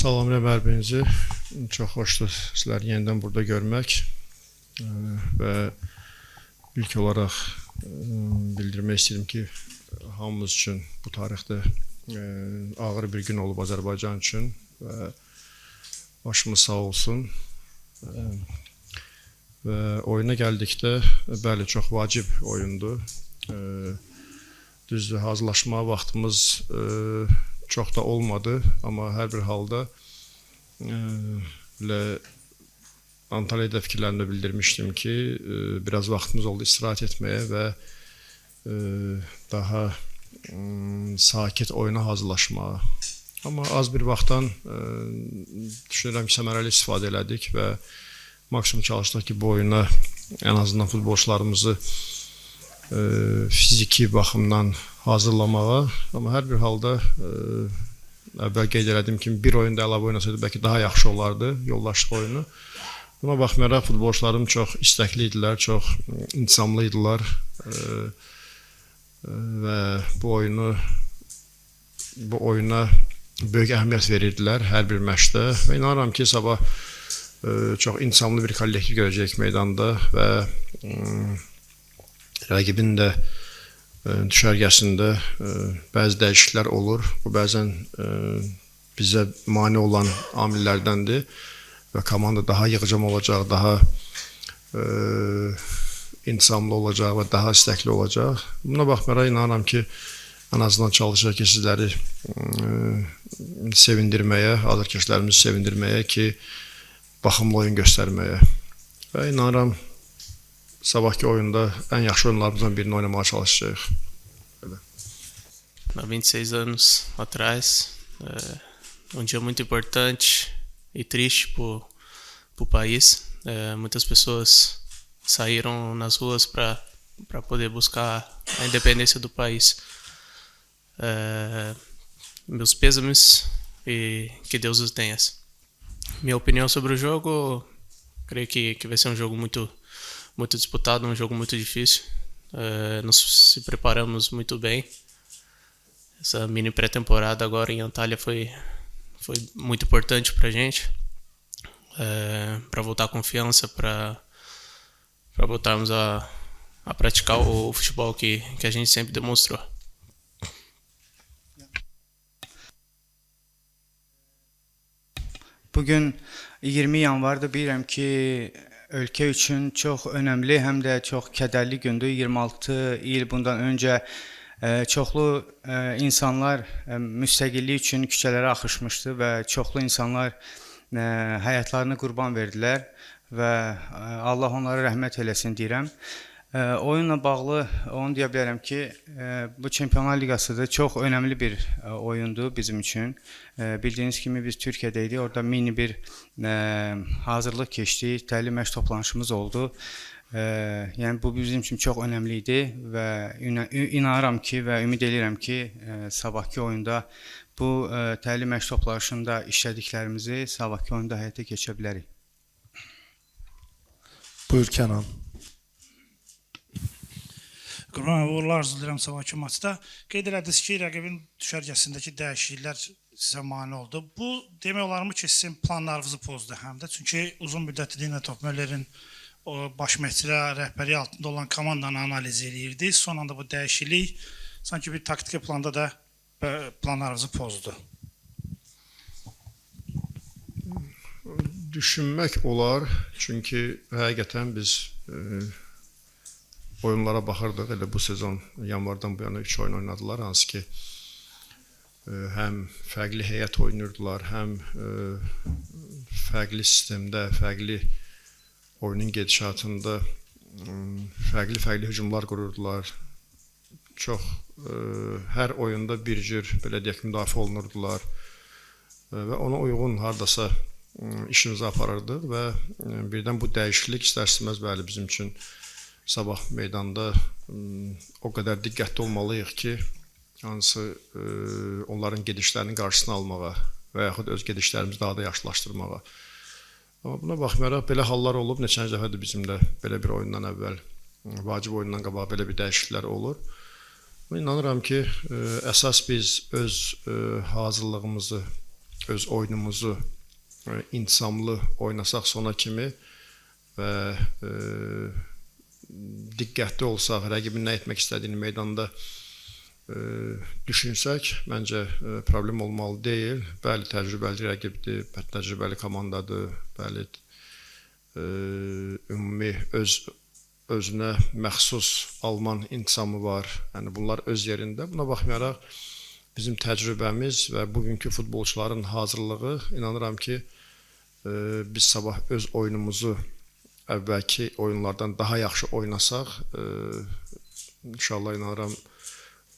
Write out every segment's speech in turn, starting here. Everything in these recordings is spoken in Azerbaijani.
Salamlayıram hər birinizi. Çox xoşdur sizləri yenidən burada görmək və ilk olaraq bildirmək istəyirəm ki, hamımız üçün bu tarixdə ağır bir gün olub Azərbaycan üçün və başımız sağ olsun. Və oyuna gəldikdə, bəli, çox vacib oyundur. Düzdür, hazırlaşma vaxtımız çox da olmadı, amma hər bir halda Antalya'da fikirlərimdə bildirmişdim ki, biraz vaxtımız oldu istirahət etməyə və daha sakit oyuna hazırlaşmağa. Amma az bir vaxtdan düşünürəm ki, səmərəli istifadə elədik və maksimum çalışdıq ki, bu oyuna ən azından futbolçularımızı fiziki baxımdan hazırlamağa. Amma hər bir halda əvvəl qeyd elədim ki, bir oyunda əlavə oynasaydı bəlkə daha yaxşı olardı yoldaşlıq oyunu. Buna baxmayaraq futbolçularım çox istəkli idilər, çox intizamlı idilər və bu oyuna böyük əhəmiyyət verirdilər hər bir məşqdə və inanıram ki, sabah çox intizamlı bir kollektiv görəcəyik meydanda və rəqibin də düşərgəsində bəzi dəyişikliklər olur. Bu bəzən bizə mane olan amillərdəndir və komanda daha yığcam olacaq, daha intizamlı olacaq və daha istəkli olacaq. Buna baxmayaraq inanıram ki, ən azından çalışacaq ki, sizləri sevindirməyə, azərkeşlərimizi sevindirməyə ki, baxımlı oyun göstərməyə və inanıram sabahki oyunda ən yaxşı oyunlarımızdan birini oynamağa çalışacağıq. Há 26 anos atrás, dia muito importante e triste para o país. Muitas pessoas saíram nas ruas para poder buscar a independência do país. Meus pêsames e que Deus os tenha. Minha opinião sobre o jogo, creio que vai ser um jogo muito disputado, um jogo muito difícil. Nós se preparamos muito bem. Essa mini pré-temporada agora em Antalya foi muito importante para a gente, para voltar a confiança, para voltarmos a praticar o futebol que a gente sempre demonstrou. Bugün 20 yanvarda bilirəm ki, ölkə üçün çox önəmli, həm də çox kədərli gündür. 26 il bundan öncə çoxlu insanlar müstəqillik üçün küçələrə axışmışdı və çoxlu insanlar həyatlarını qurban verdilər və Allah onlara rəhmət eləsin deyirəm. Oyunla bağlı onu deyə bilərəm ki, bu Çempionlar Liqasıdır, çox önəmli bir oyundur bizim üçün. Bildiyiniz kimi biz Türkiyədə idik, orada mini bir hazırlıq keçdik, təlim məşq toplanışımız oldu. Yəni bu bizim üçün çox önəmli idi və inanıram ki və ümid edirəm ki, sabahki oyunda bu təlim məşq toplanışında işlədiklərimizi sabahki oyunda həyata keçirə bilərik. Buyur Kənan. Qurban uğurlar arzulayıram sabahki maçda. Qeyd elədiniz ki, rəqibin düşərgəsindəki dəyişikliklər sizə mane oldu. Bu demək olarmı ki, sizin planlarınızı pozdu həm də. Çünki uzun müddətli Dina Topmöllerin baş məşqçilər rəhbərliyi altında olan komandanı analiz edirdi. Son anda bu dəyişiklik sanki bir taktiki planda da planlarınızı pozdu. Düşünmək olar, çünki həqiqətən biz oyunlara baxırdıq. Elə bu sezon yanvardan bu yana 3 oyun oynadılar, hansı ki həm fərqli heyət oynayırdılar, həm fərqli sistemdə, fərqli oyunun gedişatında fərqli hücumlar qururdular. Çox hər oyunda bir cür belə deyək müdafiə olunurdular və ona uyğun hardasa işimizi aparırdıq və birdən bu dəyişiklik istər-istəməz bəli bizim üçün sabah meydanda o qədər diqqətli olmalıyıq ki, hansı onların gedişlərinin qarşısını almağa və yaxud öz gedişlərimizi daha da yaşlaşdırmağa. Amma buna baxmayaraq belə hallar olub, neçənci dəfədir bizimlə belə bir oyundan əvvəl, vacib oyundan qabaq belə bir dəyişikliklər olur. İnanıram ki, əsas biz öz hazırlığımızı öz oyunumuzu intisamlı oynasaq sona kimi və diqqətli olsaq, rəqibin nə etmək istədiyini meydanda düşünsək, məncə problem olmalı deyil. Bəli, təcrübəli rəqibdir, təcrübəli komandadır, bəli, ümumi özünə məxsus Alman intisamı var. Yəni bunlar öz yerində. Buna baxmayaraq bizim təcrübəmiz və bugünkü futbolçuların hazırlığı, inanıram ki, biz sabah öz oyunumuzu əvvəlki oyunlardan daha yaxşı oynasaq, inşallah inanıram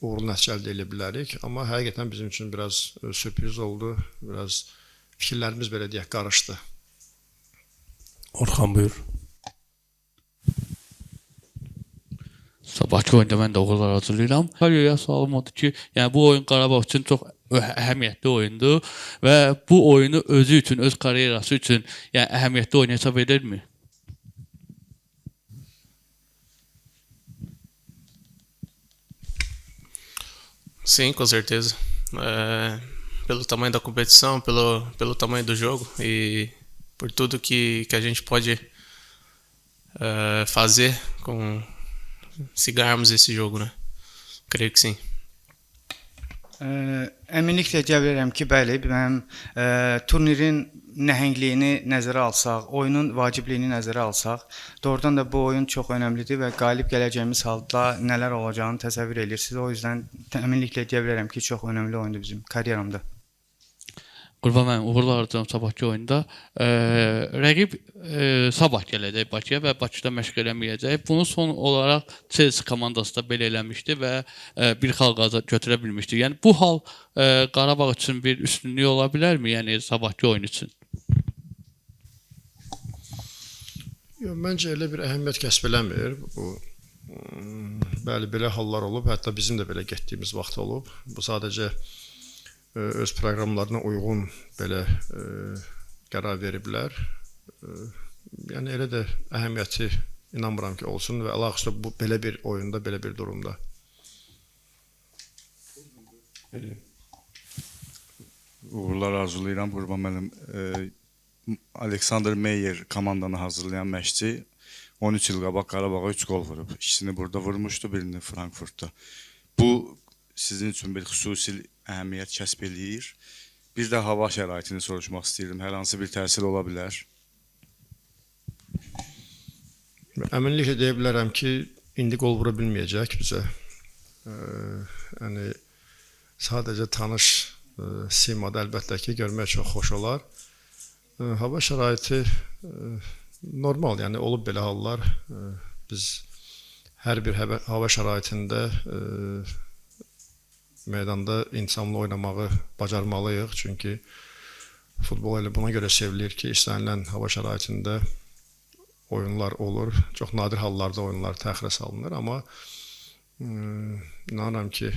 uğurlu nəticə əldə edə bilərik. Amma həqiqətən bizim üçün biraz sürpriz oldu, biraz fikirlərimiz belə deyək qarışdı. Orxan buyur. Sabahki oyunda mən də uğurlar arzulayıram. Kariyaya sualım odur ki, yəni bu oyun Qarabağ üçün çox əhəmiyyətli oyundur və bu oyunu özü üçün, öz karyerası üçün yəni əhəmiyyətli oyun hesab edirmi? Sim, com certeza. Pelo tamanho da competição, pelo tamanho do jogo e por tudo que a gente pode fazer se ganharmos esse jogo, né? Creio que sim. Əminliklə deyə bilərəm ki, bəli, mənim turnirin nəhəngliyini nəzərə alsaq, oyunun vacibliyini nəzərə alsaq, doğrudan da bu oyun çox önəmlidir və qalib gələcəyimiz halda nələr olacağını təsəvvür edirsiniz. O yüzden əminliklə deyə bilərəm ki, çox önəmli oyundur bizim karyeramda. Qurban müəllim, uğurlar arzulayıram sabahki oyunda. Rəqib sabah gələcək Bakıya və Bakıda məşq eləməyəcək. Bunu son olaraq Chelsea komandası da belə eləmişdi və bir xal götürə bilmişdi. Yəni bu hal Qarabağ üçün bir üstünlük ola bilərmi? Yəni sabahki oyun üçün? Yox, məncə elə bir əhəmiyyət kəsb eləmir. Bəli, belə hallar olub, hətta bizim də belə getdiyimiz vaxt olub. Bu sadəcə öz proqramlarına uyğun belə qərar veriblər. Yəni elə də əhəmiyyəti inanmıram ki olsun və əlaqəsi bu belə bir oyunda, belə bir durumda. Uğurlar arzulayıram Qurban müəllim. Alexander Meyer komandanı hazırlayan məşqçi 13 il qabaq Qarabağa 3 gol vurub. İkisini burada vurmuşdu, birini Frankfurtda. Bu sizin üçün bir xüsusi əhəmiyyət kəsb eləyir. Bir də hava şəraitini soruşmaq istəyirəm. Hər hansı bir təsir ola bilər? Əminliklə deyə bilərəm ki, indi gol vura bilməyəcək bizə. Yəni sadəcə tanış simada əlbəttə ki, görmək çox xoş olar. Hava şəraiti normal, yəni olub belə hallar. Biz hər bir hava şəraitində meydanda intisamlı oynamağı bacarmalıyıq. Çünki futbol elə buna görə sevilir ki, istənilən hava şəraitində oyunlar olur. Çox nadir hallarda oyunlar təxirə salınır, amma inanıram ki,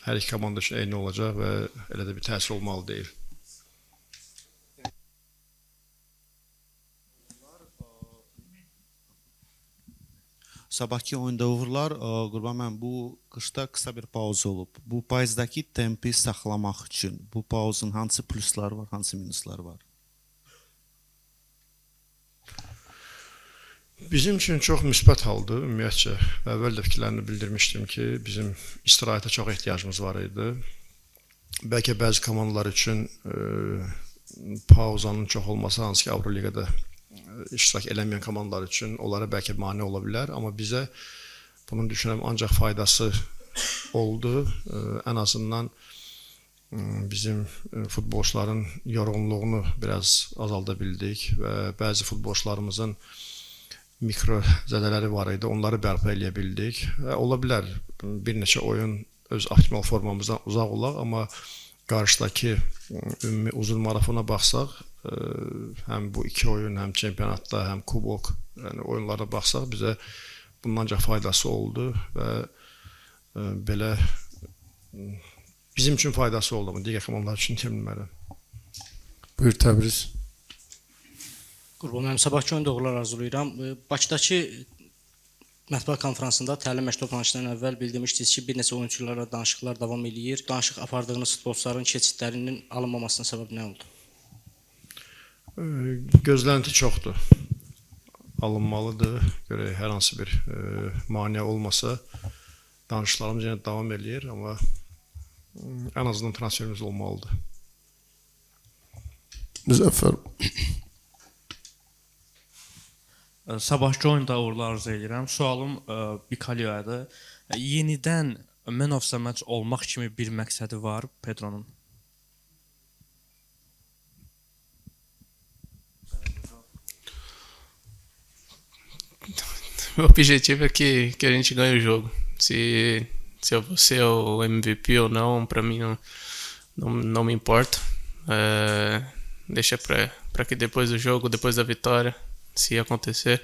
hər iki komanda üçün eyni olacaq və elə də bir təsir olmalı deyil. Sabahki oyunda uğurlar. Qurban müəllim, bu qışda qısa bir pauza olub. Bu payızdakı tempi saxlamaq üçün bu pauzun hansı plusları var, hansı minusları var? Bizim üçün çox müsbət haldır, ümumiyyətcə. Əvvəl də fikirlərini bildirmişdim ki, bizim istirahətə çox ehtiyacımız var idi. Bəlkə bəzi komandalar üçün pauzanın çox olması, hansı ki, Avroligada iştirak eləməyən komandalar üçün onlara bəlkə mane ola bilər, amma bizə bunun düşünürəm ancaq faydası oldu. Ən azından bizim futbolçuların yorğunluğunu biraz azalda bildik və bəzi futbolçularımızın mikro zədələri var idi, onları bərpa eləyə bildik. Ola bilər bir neçə oyun öz optimal formamızdan uzaq olaq, amma qarşıdakı ümumi uzun marafona baxsaq, həm bu iki oyun, həm çempionatda, həm kubok oyunlara baxsaq, bizə bunun ancaq faydası oldu və belə bizim üçün faydası oldu, amma digər komandalar üçün bilmirəm. Buyur Təbriz. Qurban müəllim, sabahki oyunda uğurlar arzulayıram. Bakıdakı Mətbuat konfransında təlim məşq toplanışından əvvəl bildirmişdiniz ki, bir neçə oyunçularla danışıqlar davam eləyir. Danışıq apardığınız futbolçuların keçidlərinin alınmamasına səbəb nə oldu? Gözlənti çoxdur. Alınmalıdır. Görək hər hansı bir maneə olmasa danışıqlarımız yenə davam eləyir, amma ən azından transferimiz olmalıdır. Müzəffər. Sabahki oyunda uğurlar arzu edirəm. Sualım Bikalio'yadır. Yenidən man of the match olmaq kimi bir məqsədi var Pedro'nun? Meu objetivo é que a gente ganhe o jogo. Se eu vou ser o MVP ou não, pra mim não me importa. Deixa pra que depois do jogo, depois da vitória, se acontecer,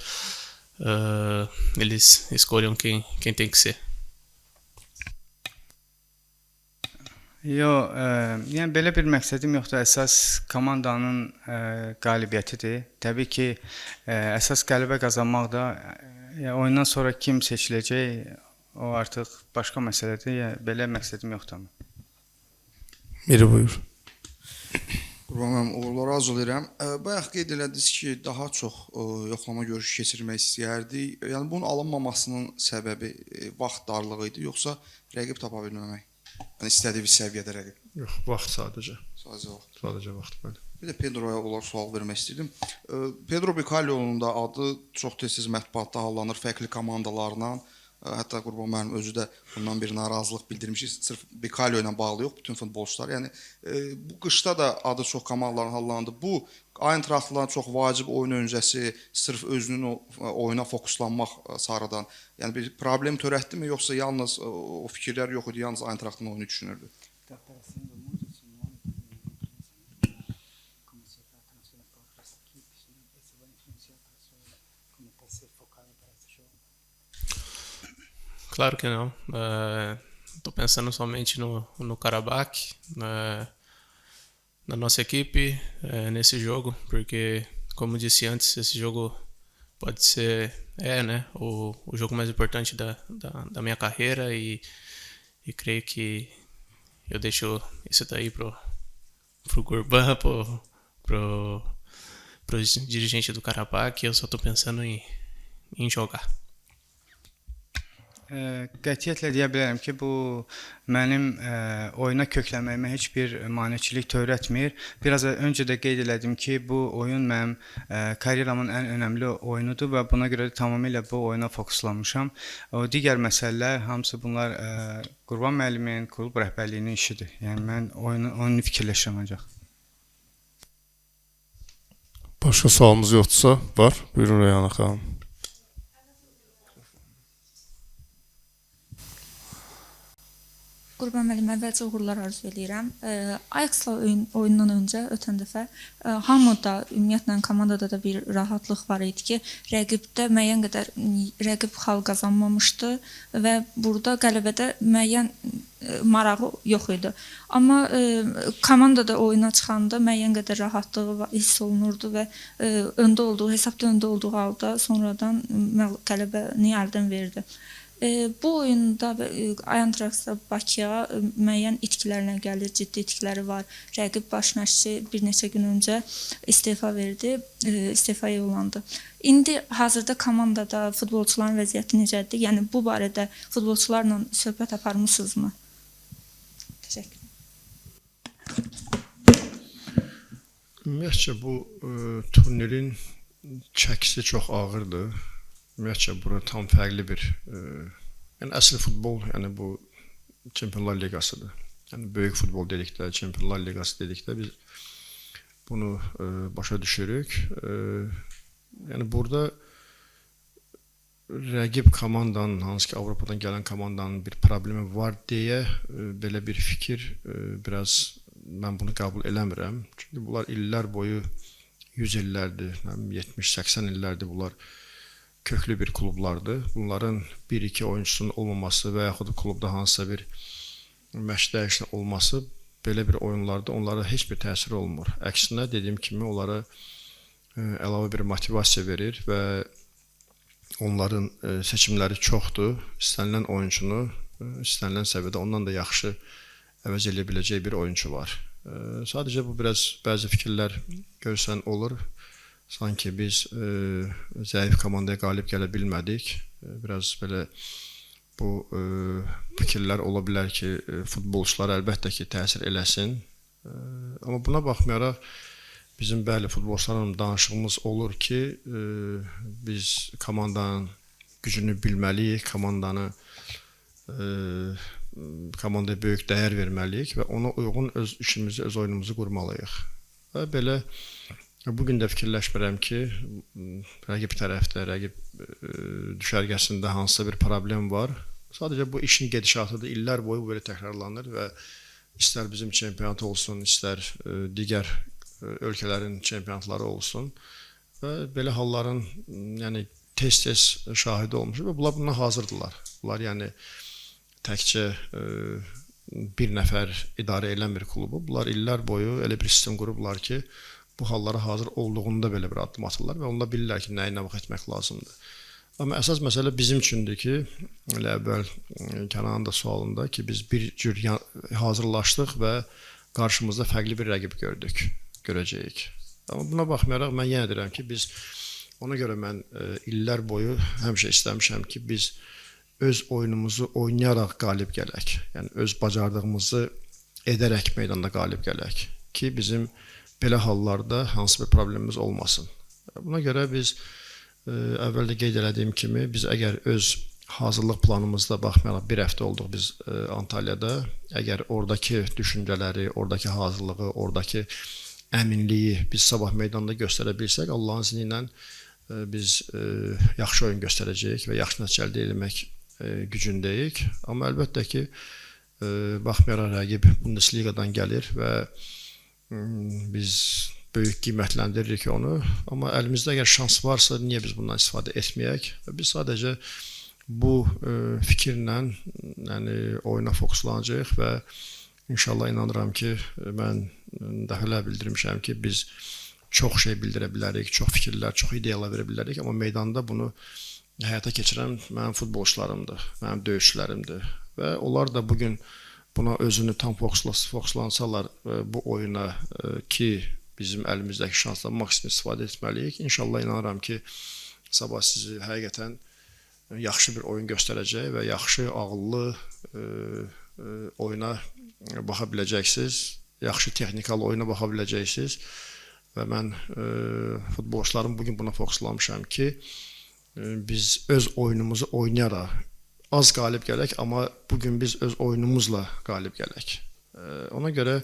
eles escolham quem tem que ser. Yox, yəni belə bir məqsədim yoxdur. Əsas komandanın qalibiyyətidir. Təbii ki, əsas qələbə qazanmaq da oyundan sonra kim seçiləcək, o artıq başqa məsələdir. Yəni belə məqsədim yoxdur. Miri buyur. Qurban uğurlar arzu edirəm. Bayaq qeyd elədiniz ki, daha çox yoxlama görüşü keçirmək istəyərdik. Yəni bunun alınmamasının səbəbi vaxt darlığı idi, yoxsa rəqib tapa bilməmək? Yəni istədiyi bir səviyyədə rəqib. Yox, vaxt sadəcə. Sadəcə vaxt. Sadəcə vaxt, bəli. Bir də Pedro'ya olar sual vermək istəyirdim. Pedro Bicalio'nun da adı çox tez-tez mətbuatda hallanır fərqli komandalarla. Hətta Qurban müəllim özü də bundan bir narazılıq bildirmiş. Sırf Bicalio ilə bağlı yox, bütün futbolçular. Yəni bu qışda da adı çox komandaların hallandı. Bu Eintrachtla çox vacib oyun öncəsi sırf özünün oyuna fokuslanmaq sarıdan, yəni bir problem törətdimi, yoxsa yalnız o fikirlər yox idi, yalnız Eintrachtın oyunu düşünürdü? Claro que não. Estou pensando somente no Karabakh, na nossa equipe, nesse jogo, porque, como disse antes, esse jogo pode ser, né, o jogo mais importante da minha carreira e creio que eu deixo isso daí pro Gurban, pro dirigente do Karabakh, eu só estou pensando em jogar. Qətiyyətlə deyə bilərəm ki, bu mənim oyuna köklənməyimə heç bir maneçilik törətmir. Biraz öncə də qeyd elədim ki, bu oyun mənim karyeramın ən önəmli oyunudur və buna görə də tamamilə bu oyuna fokuslanmışam. O digər məsələlər hamısı bunlar Qurban müəllimin, klub rəhbərliyinin işidir. Yəni mən oyunu fikirləşirəm ancaq. Başqa sualımız yoxdursa, var. Buyurun Rəyana xanım. Qurban müəllim, əvvəlcə uğurlar arzu edirəm. Ajax-la oyundan öncə ötən dəfə hamıda, ümumiyyətlə komandada da bir rahatlıq var idi ki, rəqibdə müəyyən qədər rəqib xal qazanmamışdı və burada qələbədə müəyyən marağı yox idi. Amma komandada oyuna çıxanda müəyyən qədər rahatlığı hiss olunurdu və hesabda öndə olduğu halda sonradan qələbəni əldən verdi. Bu oyunda Eintracht Bakıya müəyyən itkilərlə gəlir, ciddi itkiləri var. Rəqib baş məşqçi bir neçə gün öncə istefa verdi, istefaya yollandı. İndi hazırda komandada futbolçuların vəziyyəti necədir? Yəni bu barədə futbolçularla söhbət aparmısınızmı? Təşəkkür. Ümumiyyətcə bu turnirin çəkisi çox ağırdır. Ümumiyyətcə bura tam fərqli bir yəni əsl futbol, yəni bu Çempionlar Liqasıdır. Yəni böyük futbol dedikdə, Çempionlar Liqası dedikdə biz bunu başa düşürük. Yəni burada rəqib komandanın, hansı ki Avropadan gələn komandanın bir problemi var deyə belə bir fikir biraz mən bunu qəbul eləmirəm. Çünki bunlar illər boyu 100 illərdir, 70-80 illərdir bunlar köklü bir klublardır. Bunların 1-2 oyuncusunun olmaması və yaxud da klubda hansısa bir məşq dəyişikliyi olması belə bir oyunlarda onlara heç bir təsir olmur. Əksinə dediyim kimi onlara əlavə bir motivasiya verir və onların seçimləri çoxdur. İstənilən oyunçunu istənilən səviyyədə ondan da yaxşı əvəz edə biləcək bir oyunçu var. Sadəcə bu biraz bəzi fikirlər görsən olur. Sanki biz zəif komandaya qalib gələ bilmədik. Biraz belə bu fikirlər ola bilər ki, futbolçulara əlbəttə ki, təsir eləsin. Amma buna baxmayaraq bizim bəli futbolçularla danışığımız olur ki, biz komandanın gücünü bilməliyik, komandaya böyük dəyər verməliyik və ona uyğun öz işimizi, öz oyunumuzu qurmalıyıq. Və belə bugün də fikirləşmirəm ki, rəqib tərəfdə, rəqib düşərgəsində hansısa bir problem var. Sadəcə bu işin gedişatıdır, illər boyu belə təkrarlanır və istər bizim çempionat olsun, istər digər ölkələrin çempionatları olsun və belə halların yəni tez-tez şahidi olmuş və bunlar buna hazırdılar. Bunlar yəni təkcə bir nəfər idarə edən bir klubu, bunlar illər boyu elə bir sistem qurublar ki, bu hallara hazır olduğunda belə bir addım atırlar və onlar bilirlər ki, nəyi nə vaxt etmək lazımdır. Amma əsas məsələ bizim üçündür ki, elə əvvəl Kənanın da sualında ki, biz bir cür hazırlaşdıq və qarşımızda fərqli bir rəqib görəcəyik. Amma buna baxmayaraq mən yenə deyirəm ki, biz ona görə mən illər boyu həmişə istəmişəm ki, biz öz oyunumuzu oynayaraq qalib gələk. Yəni öz bacardığımızı edərək meydanda qalib gələk ki, bizim belə hallarda hansı bir problemimiz olmasın. Buna görə biz əvvəldə qeyd elədiyim kimi, biz əgər öz hazırlıq planımızda baxmayaraq bir həftə olduq biz Antalyada, əgər oradakı düşüncələri, oradakı hazırlığı, oradakı əminliyi biz sabah meydanda göstərə bilsək, Allahın izni ilə biz yaxşı oyun göstərəcəyik və yaxşı nəticə əldə etmək gücündəyik. Amma əlbəttə ki, baxmayaraq rəqib Bundesliqadan gəlir və biz böyük qiymətləndiririk onu. Amma əlimizdə əgər şans varsa, niyə biz bundan istifadə etməyək? Biz sadəcə bu fikirlə oyuna fokuslanacağıq və inşallah inanıram ki, mən dəfələr bildirmişəm ki, biz çox şey bildirə bilərik, çox fikirlər, çox ideyalar verə bilərik, amma meydanda bunu həyata keçirən mənim futbolçularımdır, mənim döyüşçülərimdir və onlar da bugün buna özünü tam fokuslansalar bu oyuna ki, bizim əlimizdəki şansdan maksimum istifadə etməliyik. İnşallah inanıram ki, sabah sizi həqiqətən yaxşı bir oyun göstərəcək və yaxşı, ağıllı oyuna baxa biləcəksiniz, yaxşı texnikal oyuna baxa biləcəksiniz və mən futbolçularım bugün buna fokuslanmışam ki, biz öz oyunumuzu oynayaraq az qalib gələk, amma bugün biz öz oyunumuzla qalib gələk. Ona görə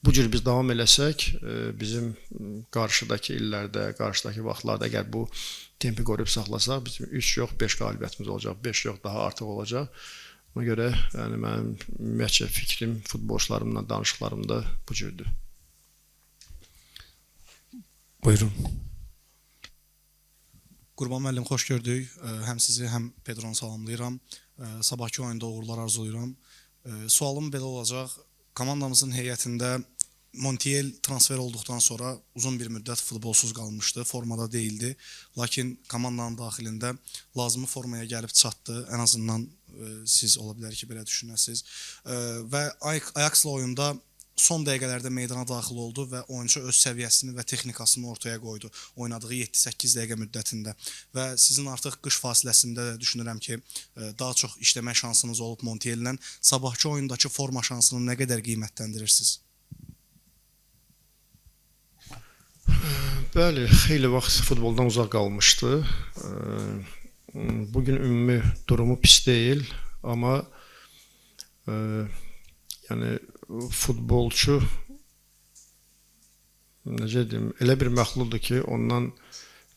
bu cür biz davam eləsək, bizim qarşıdakı illərdə, qarşıdakı vaxtlarda əgər bu tempi qoruyub saxlasaq, bizim 3 yox, 5 qalibiyyətimiz olacaq, 5 yox, daha artıq olacaq. Ona görə mənim ümumiyyətcə fikrim, futbolçularımla danışıqlarımda bu cürdür. Buyurun. Qurban müəllim, xoş gördük. Həm sizi, həm Pedronu salamlayıram. Sabahki oyunda uğurlar arzulayıram. Sualım belə olacaq. Komandamızın heyətində Montiel transfer olduqdan sonra uzun bir müddət futbolsuz qalmışdı, formada deyildi. Lakin komandanın daxilində lazımı formaya gəlib çatdı. Ən azından siz ola bilər ki, belə düşünəsiniz. Və Ajax'la oyunda son dəqiqələrdə meydana daxil oldu və oyuncu öz səviyyəsini və texnikasını ortaya qoydu oynadığı 7-8 dəqiqə müddətində. Və sizin artıq qış fasiləsində də düşünürəm ki, daha çox işləmə şansınız olub Montiel'lə. Sabahki oyundakı forma şansını nə qədər qiymətləndirirsiniz? Bəli, xeyli vaxt futboldan uzaq qalmışdı. Bugün ümumi durumu pis deyil, amma yəni futbolçu necə deyim, elə bir məxluqdur ki, ondan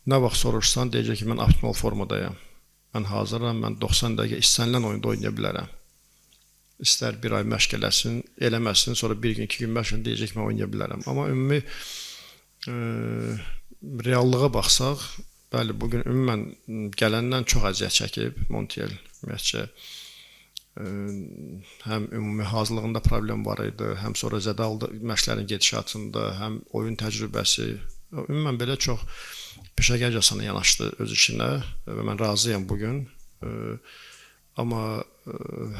nə vaxt soruşsan deyəcək ki, mən optimal formadayam. Mən hazıram, mən 90 dəqiqə istənilən oyunda oynaya bilərəm. İstər bir ay məşq eləməsin, sonra bir gün, 2 gün məşq deyəcək ki, mən oynaya bilərəm. Amma ümumi reallığa baxsaq, bəli, bugün ümumən gələndən çox əziyyət çəkib Montiel, ümumiyyətcə. Həm ümumi hazırlığında problem var idi, həm sonra zədaldı məşqlərin gedişatında, həm oyun təcrübəsi. Ümumən belə çox peşəkarcasına yanaşdı öz işinə və mən razıyam bu gün. Amma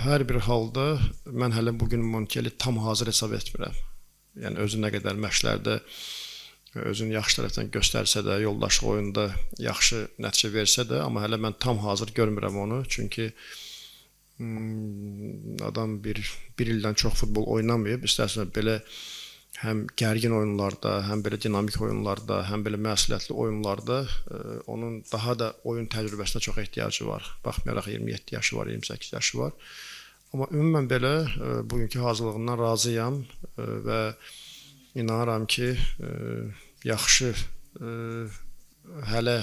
hər bir halda mən hələ bu gün Montieli tam hazır hesab etmirəm. Yəni özü nə qədər məşqlərdə özünü yaxşı tərəfdən göstərsə də, yoldaşlıq oyunda yaxşı nəticə versə də, amma hələ mən tam hazır görmürəm onu. Çünki adam bir ildən çox futbol oynamayıb. İstərsən belə həm gərgin oyunlarda, həm belə dinamik oyunlarda, həm belə məsuliyyətli oyunlarda onun daha da oyun təcrübəsinə çox ehtiyacı var. Baxmayaraq 27 yaşı var, 28 yaşı var. Amma ümumən belə bugünkü hazırlığından razıyam və inanıram ki, yaxşı, hələ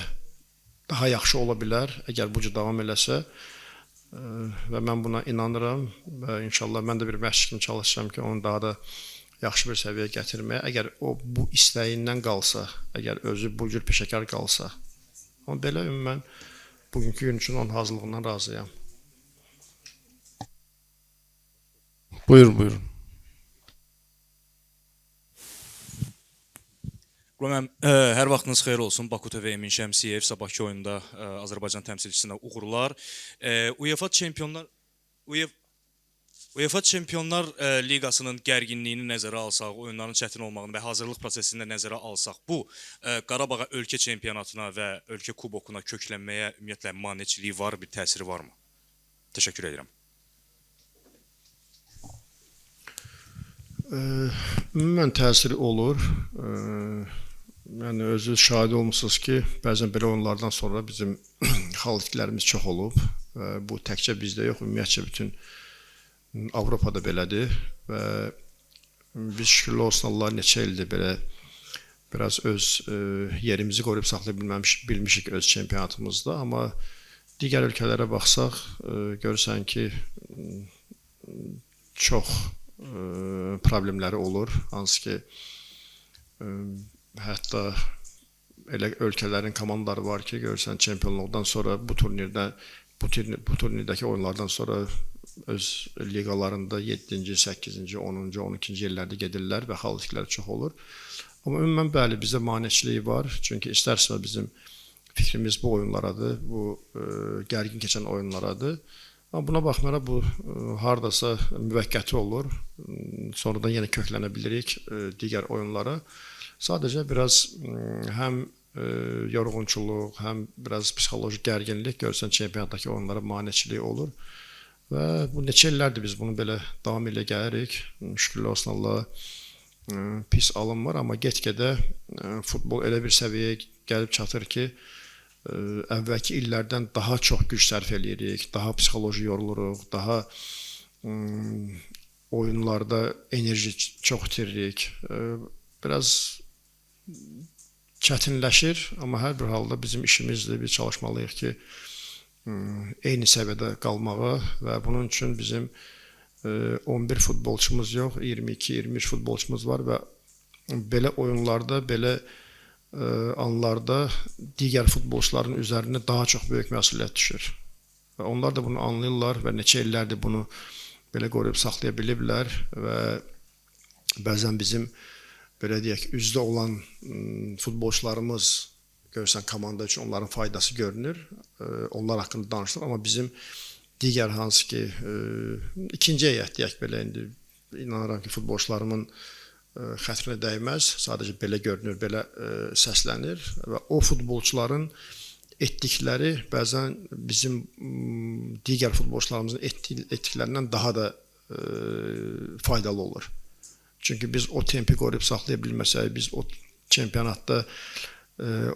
daha yaxşı ola bilər əgər bu cür davam eləsə. Və mən buna inanıram və inşallah mən də bir məşq kimi çalışacağam ki, onu daha da yaxşı bir səviyyəyə gətirməyə. Əgər o bu istəyindən qalsa, əgər özü bu cür peşəkar qalsa, amma belə ümumən bugünkü gün üçün onun hazırlığından razıyam. Buyurun. Mən hər vaxtınız xeyir olsun. Baku TV Emin Şəmsiyev sabahki oyunda Azərbaycan təmsilçisinə uğurlar. UEFA Çempionlar Liqasının gərginliyini nəzərə alsaq, oyunların çətin olmağını və hazırlıq prosesini nəzərə alsaq, bu Qarabağa ölkə çempionatına və ölkə kubokuna köklənməyə ümumiyyətlə maneçiliyi var, bir təsiri varmı? Təşəkkür edirəm. Ümumən təsiri olur. Yəni özü şahid olmusunuz ki, bəzən belə oyunlardan sonra bizim xalqlərimiz çox olub. Bu təkcə bizdə yox, ümumiyyətcə bütün Avropada belədir və biz şükürlər olsun Allah neçə ildir belə biraz öz yerimizi qoruyub saxlaya bilmişik öz çempionatımızda, amma digər ölkələrə baxsaq görürsən ki, çox problemləri olur, hansı ki hətta elə ölkələrin komandaları var ki, görürsən çempionluqdan sonra bu turnirdəki oyunlardan sonra öz liqalarında 7-ci, 8-ci, 10-cu, 12-ci yerlərdə gedirlər və xalqları çox olur. Amma ümumən bəli, bizə maneçiliyi var. Çünki istərsə bizim fikrimiz bu oyunlaradır, bu gərgin keçən oyunlaradır. Amma buna baxmayaraq bu hardasa müvəqqəti olur. Sonradan yenə köklənə bilirik digər oyunlara. Sadəcə biraz həm yorğunçuluq, həm biraz psixoloji gərginlik görürsən çempionatdakı oyunlara maneçiliyi olur. Və bu neçə illərdir biz bunu belə davam ilə gəlirik. Şükürlər olsun Allah pis alınmır, amma get-gedə futbol elə bir səviyyəyə gəlib çatır ki, əvvəlki illərdən daha çox güc sərf eləyirik, daha psixoloji yoruluruq, daha oyunlarda enerji çox itiririk. Biraz çətinləşir, amma hər bir halda bizim işimizdir, biz çalışmalıyıq ki, eyni səviyyədə qalmağa və bunun üçün bizim 11 futbolçumuz yox, 22-23 futbolçumuz var və belə oyunlarda, belə anlarda digər futbolçuların üzərində daha çox böyük məsuliyyət düşür. Və onlar da bunu anlayırlar və neçə illərdir bunu belə qoruyub saxlaya biliblər və bəzən bizim belə deyək, üzdə olan futbolçularımız görürsən komanda üçün onların faydası görünür. Onlar haqqında danışılır, amma bizim digər hansı ki ikinci heyət deyək belə indi inanıram ki futbolçularımın xətrinə dəyməz, sadəcə belə görünür, belə səslənir və o futbolçuların etdikləri bəzən bizim digər futbolçularımızın etdiklərindən daha da faydalı olur. Çünki biz o tempi qoruyub saxlaya bilməsək, biz o çempionatda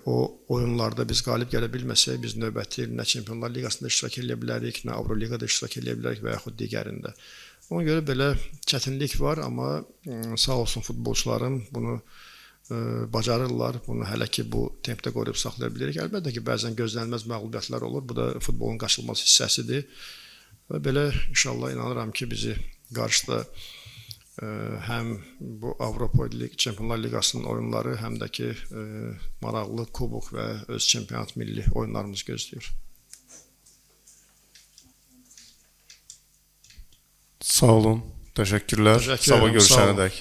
o oyunlarda biz qalib gələ bilməsək, biz növbəti il nə Çempionlar Liqasında iştirak edə bilərik, nə Avroliqada iştirak edə bilərik və yaxud digərində. Ona görə belə çətinlik var, amma sağ olsun futbolçularım bunu bacarırlar. Bunu hələ ki bu tempdə qoruyub saxlaya bilirik. Əlbəttə ki, bəzən gözlənilməz məğlubiyyətlər olur. Bu da futbolun qaçılmaz hissəsidir. Və belə inşallah inanıram ki, bizi qarşıda həm bu Avropa Çempionlar Liqasının oyunları, həm də ki maraqlı kubok və öz çempionat milli oyunlarımız gözləyir. Sağ olun, təşəkkürlər. Sabah görüşənədək.